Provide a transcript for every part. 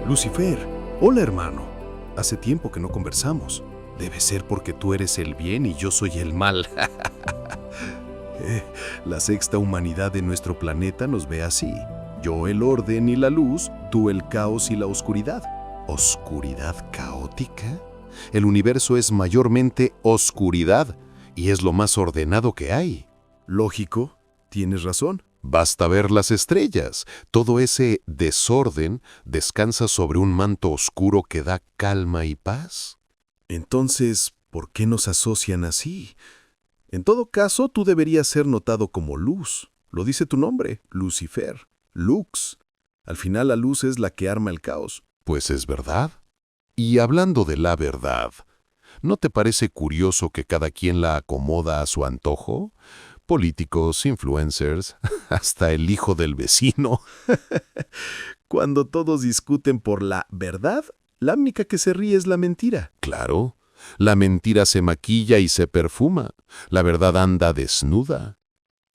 Lucifer, hola hermano. Hace tiempo que no conversamos. Debe ser porque tú eres el bien y yo soy el mal. La sexta humanidad de nuestro planeta nos ve así. Yo el orden y la luz, tú el caos y la oscuridad. ¿Oscuridad caótica? El universo es mayormente oscuridad y es lo más ordenado que hay. Lógico, tienes razón. Basta ver las estrellas. Todo ese desorden descansa sobre un manto oscuro que da calma y paz. Entonces, ¿por qué nos asocian así? En todo caso, tú deberías ser notado como luz. Lo dice tu nombre, Lucifer, Lux. Al final la luz es la que arma el caos. Pues es verdad. Y hablando de la verdad, ¿no te parece curioso que cada quien la acomoda a su antojo? Políticos, influencers, hasta el hijo del vecino. Cuando todos discuten por la verdad, la única que se ríe es la mentira. Claro, la mentira se maquilla y se perfuma. La verdad anda desnuda.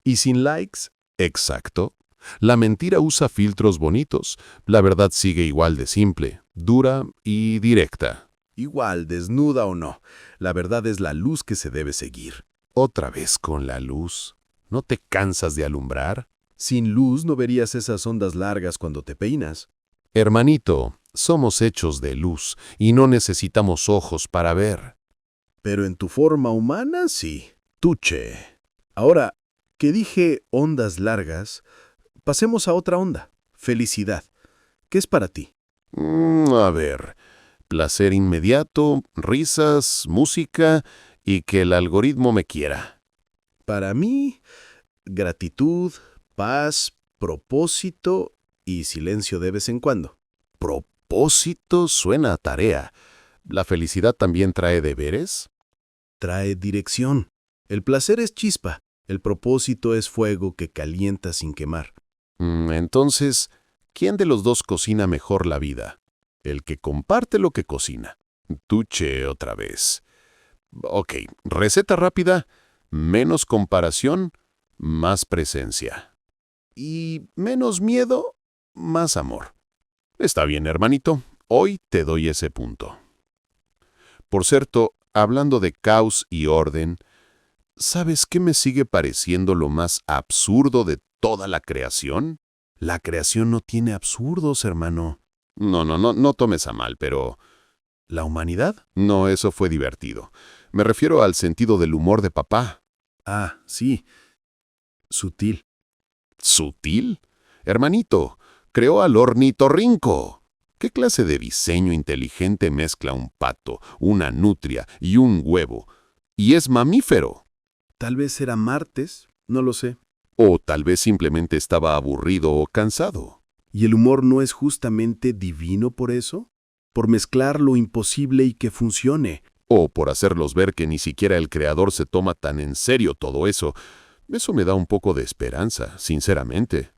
¿Y sin likes? Exacto. La mentira usa filtros bonitos. La verdad sigue igual de simple, dura y directa. Igual, desnuda o no, la verdad es la luz que se debe seguir. Otra vez con la luz. ¿No te cansas de alumbrar? Sin luz no verías esas ondas largas cuando te peinas. Hermanito, somos hechos de luz y no necesitamos ojos para ver. Pero en tu forma humana, sí. Tuche. Ahora, que dije ondas largas, pasemos a otra onda. Felicidad. ¿Qué es para ti? A ver, placer inmediato, risas, música y que el algoritmo me quiera. Para mí, gratitud, paz, propósito y silencio de vez en cuando. Propósito suena a tarea. ¿La felicidad también trae deberes? Trae dirección. El placer es chispa. El propósito es fuego que calienta sin quemar. Entonces, ¿quién de los dos cocina mejor la vida? El que comparte lo que cocina. Tuche otra vez. Ok, receta rápida, menos comparación, más presencia. Y menos miedo, más amor. Está bien, hermanito. Hoy te doy ese punto. Por cierto, hablando de caos y orden, ¿sabes qué me sigue pareciendo lo más absurdo de toda la creación? La creación no tiene absurdos, hermano. No tomes a mal, pero... ¿La humanidad? No, eso fue divertido. Me refiero al sentido del humor de papá. Ah, sí. Sutil. ¿Sutil? Hermanito, creó al ornitorrinco. ¿Qué clase de diseño inteligente mezcla un pato, una nutria y un huevo? Y es mamífero. Tal vez era martes, no lo sé. O tal vez simplemente estaba aburrido o cansado. ¿Y el humor no es justamente divino por eso? Por mezclar lo imposible y que funcione. O por hacerlos ver que ni siquiera el creador se toma tan en serio todo eso. Eso me da un poco de esperanza, sinceramente.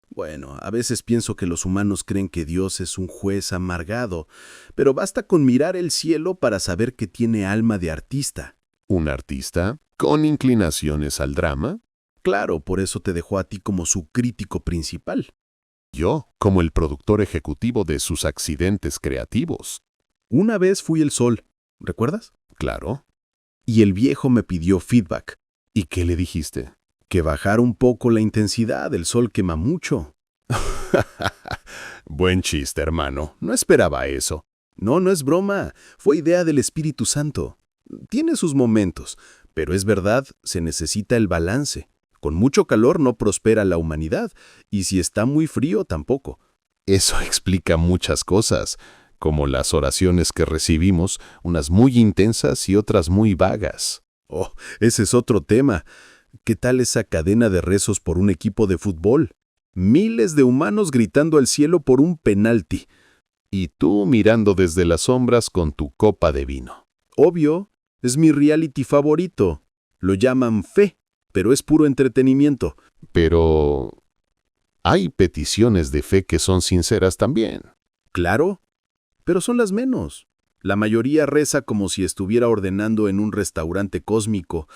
Bueno, a veces pienso que los humanos creen que Dios es un juez amargado, pero basta con mirar el cielo para saber que tiene alma de artista. ¿Un artista? ¿Con inclinaciones al drama? Claro, por eso te dejó a ti como su crítico principal. Yo, como el productor ejecutivo de sus accidentes creativos. Una vez fui el sol, ¿recuerdas? Claro. Y el viejo me pidió feedback. ¿Y qué le dijiste? Que bajara un poco la intensidad, el sol quema mucho. Buen chiste, hermano. No esperaba eso. No, no es broma. Fue idea del Espíritu Santo. Tiene sus momentos, pero es verdad, se necesita el balance. Con mucho calor no prospera la humanidad, y si está muy frío tampoco. Eso explica muchas cosas, como las oraciones que recibimos, unas muy intensas y otras muy vagas. Oh, ese es otro tema. ¿Qué tal esa cadena de rezos por un equipo de fútbol? Miles de humanos gritando al cielo por un penalti. Y tú mirando desde las sombras con tu copa de vino. Obvio, es mi reality favorito. Lo llaman fe, pero es puro entretenimiento. Pero... hay peticiones de fe que son sinceras también. Claro, pero son las menos. La mayoría reza como si estuviera ordenando en un restaurante cósmico.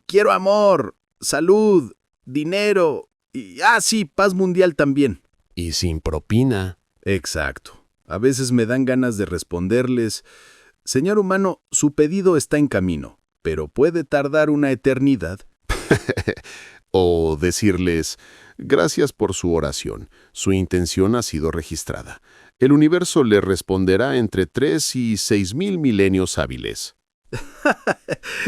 Quiero amor, salud, dinero y, sí, paz mundial también. Y sin propina. Exacto. A veces me dan ganas de responderles, señor humano, su pedido está en camino, pero puede tardar una eternidad. O decirles, gracias por su oración, su intención ha sido registrada. El universo le responderá entre 3 y 6,000 milenios hábiles.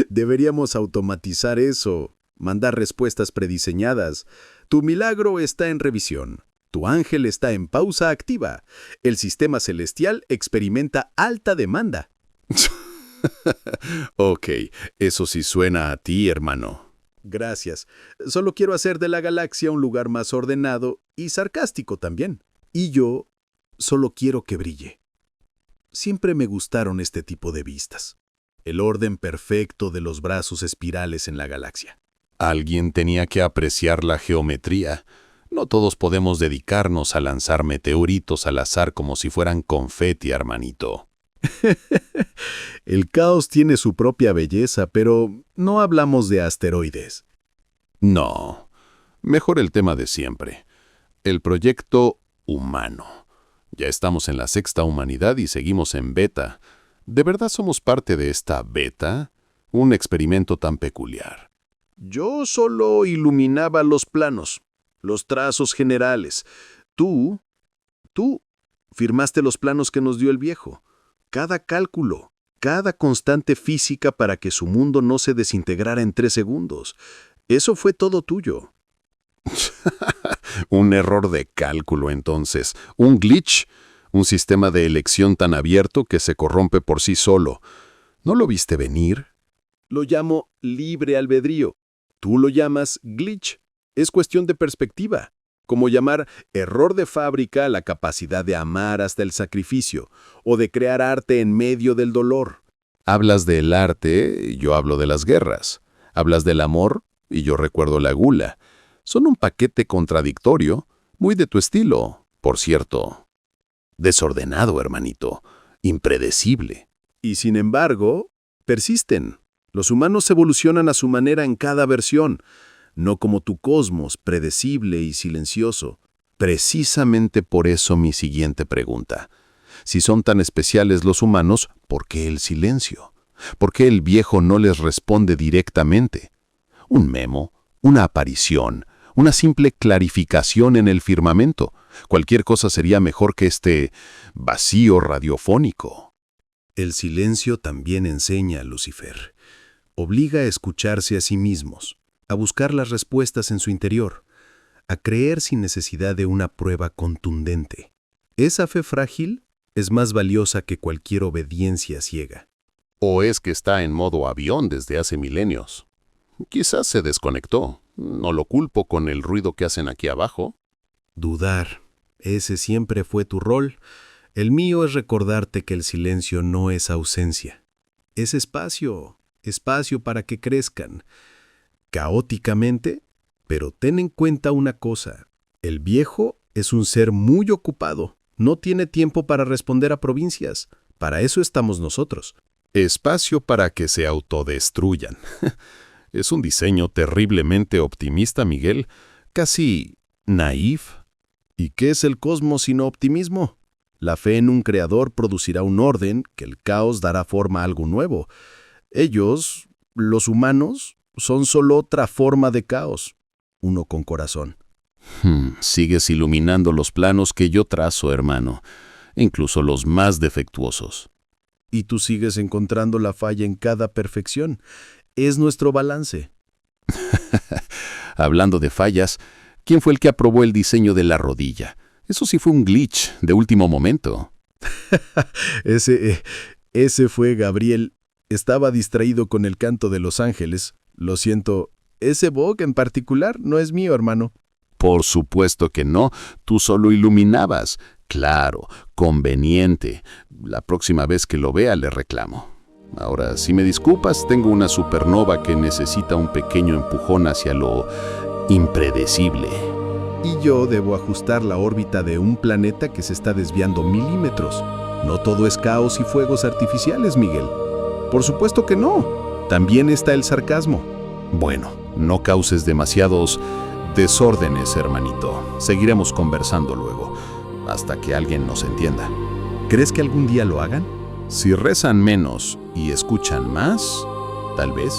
Deberíamos automatizar eso, mandar respuestas prediseñadas. Tu milagro está en revisión. Tu ángel está en pausa activa. El sistema celestial experimenta alta demanda. Ok, eso sí suena a ti, hermano. Gracias. Solo quiero hacer de la galaxia un lugar más ordenado y sarcástico también. Y yo solo quiero que brille. Siempre me gustaron este tipo de vistas. El orden perfecto de los brazos espirales en la galaxia. Alguien tenía que apreciar la geometría. No todos podemos dedicarnos a lanzar meteoritos al azar como si fueran confeti, hermanito. El caos tiene su propia belleza, pero no hablamos de asteroides. No, mejor el tema de siempre. El proyecto humano. Ya estamos en la 6ª humanidad y seguimos en beta. ¿De verdad somos parte de esta beta? Un experimento tan peculiar. Yo solo iluminaba los planos, los trazos generales. Tú firmaste los planos que nos dio el viejo. Cada cálculo, cada constante física para que su mundo no se desintegrara en 3 segundos. Eso fue todo tuyo. Un error de cálculo, entonces. Un glitch. Un sistema de elección tan abierto que se corrompe por sí solo. ¿No lo viste venir? Lo llamo libre albedrío. Tú lo llamas glitch. Es cuestión de perspectiva. Como llamar error de fábrica a la capacidad de amar hasta el sacrificio, o de crear arte en medio del dolor. Hablas del arte, yo hablo de las guerras. Hablas del amor, y yo recuerdo la gula. Son un paquete contradictorio, muy de tu estilo, por cierto. Desordenado, hermanito, impredecible. Y sin embargo, persisten. Los humanos evolucionan a su manera en cada versión, no como tu cosmos, predecible y silencioso. Precisamente por eso mi siguiente pregunta. Si son tan especiales los humanos, ¿por qué el silencio? ¿Por qué el viejo no les responde directamente? Un memo, una aparición, una simple clarificación en el firmamento. Cualquier cosa sería mejor que este vacío radiofónico. El silencio también enseña, Lucifer. Obliga a escucharse a sí mismos, a buscar las respuestas en su interior, a creer sin necesidad de una prueba contundente. Esa fe frágil es más valiosa que cualquier obediencia ciega. ¿O es que está en modo avión desde hace milenios? Quizás se desconectó. No lo culpo con el ruido que hacen aquí abajo. Dudar. Ese siempre fue tu rol. El mío es recordarte que el silencio no es ausencia. Es espacio para que crezcan. Caóticamente, pero ten en cuenta una cosa. El viejo es un ser muy ocupado. No tiene tiempo para responder a provincias. Para eso estamos nosotros. Espacio para que se autodestruyan. Es un diseño terriblemente optimista, Miguel. Casi naif. ¿Y qué es el cosmos sino optimismo? La fe en un creador producirá un orden, que el caos dará forma a algo nuevo. Ellos, los humanos, son solo otra forma de caos. Uno con corazón. Sigues iluminando los planos que yo trazo, hermano. Incluso los más defectuosos. Y tú sigues encontrando la falla en cada perfección. Es nuestro balance. Hablando de fallas, ¿quién fue el que aprobó el diseño de la rodilla? Eso sí fue un glitch de último momento. Ese fue Gabriel. Estaba distraído con el canto de los ángeles. Lo siento, ese bug en particular no es mío, hermano. Por supuesto que no. Tú solo iluminabas. Claro, conveniente. La próxima vez que lo vea le reclamo. Ahora, si me disculpas, tengo una supernova que necesita un pequeño empujón hacia lo impredecible. Y yo debo ajustar la órbita de un planeta que se está desviando milímetros. No todo es caos y fuegos artificiales, Miguel. Por supuesto que no. También está el sarcasmo. Bueno, no causes demasiados desórdenes, hermanito. Seguiremos conversando luego, hasta que alguien nos entienda. ¿Crees que algún día lo hagan? Si rezan menos y escuchan más, tal vez.